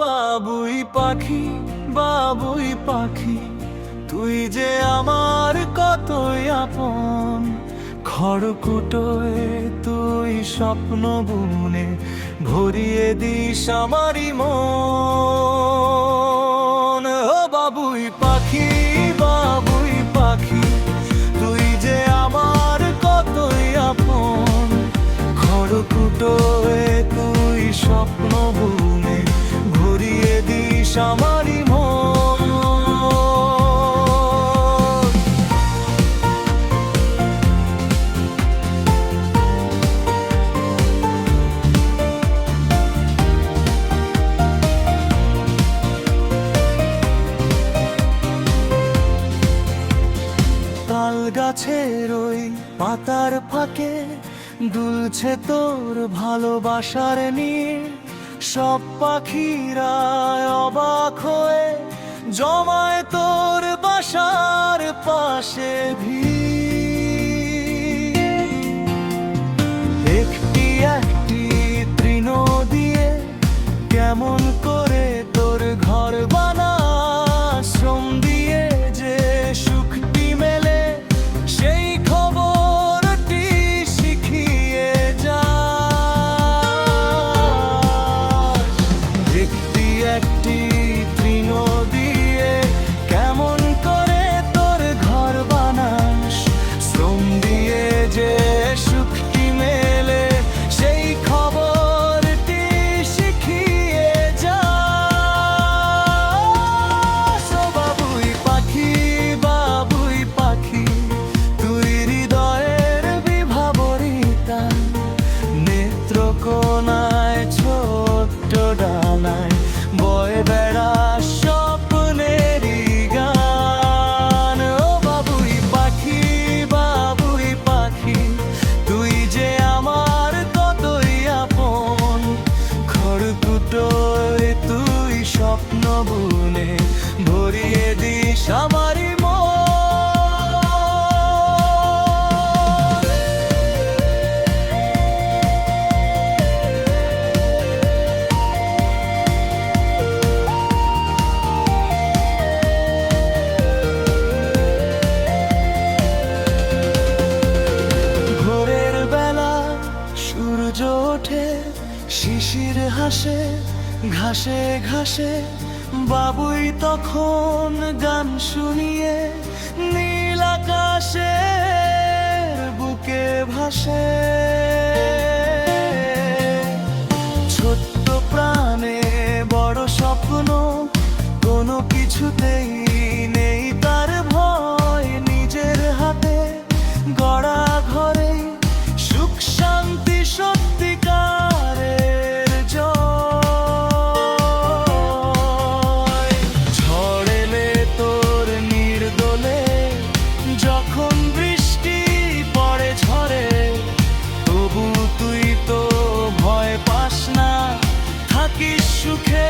বাবুই পাখি, বাবুই পাখি, তুই যে আমার কতই আপন। খড়কুটোয় তুই স্বপ্ন বুনে ভরিয়ে দিস আমারই মন। ও বাবুই পাখি, বাবুই পাখি, তুই যে আমার কতই আপন। খড়কুটোয় তুই স্বপ্ন বুনে ভরিয়ে দিস আমারই মন। তাল গাছের ওই পাতার ফাঁকে দুলছে তোর ভালোবাসার নিয়ে। সব পাখিরা অবাক হয়ে জমায় তোর বাসার পাশে ভিড়। একটি একটি তৃণ দিয়ে কেমন করে তোর ঘর বানাস, শ্রম দিয়ে যে সুখটি মেলে সেই খবরটি শিখিয়ে যা। একটি একটি তৃণ দিয়ে কেমন করে তোর ঘর বানাস, শ্রম দিয়ে যে সুখটি মেলে সেই খবরটি শিখিয়ে যা। ও বাবুই পাখি, বাবুই পাখি, তুই হৃদয়ের বিভাবরিতা। নেত্রকোনায় ছোট্ট ডানায় বয়ে বেড়াস স্বপ্নেরই গান। ও বাবুই পাখি, বাবুই পাখি, তুই যে আমার কতই আপন। খড়কুটোয় তুই স্বপ্ন বুনে ভরিয়ে দিস আমারই মন। ভোরের বেলা সূর্য ওঠে, শিশির হাসে ঘাসে ঘাসে। বাবুই তখন গান শুনিয়ে নীল আকাশের বুকে ভাসে। ছোট্ট প্রাণে বড় স্বপ্ন, কোনো কিছুতেই নেই তার ভয়। নিজের হাতে গড়া ঘরে সুখ শান্তি সত্যিকারের জয়। ঝড় এলে তোর নির্দোলে যখন বৃষ্টি পড়ে ঝরে, তবু তুই তো ভয় পাস না, থাকিস সুখে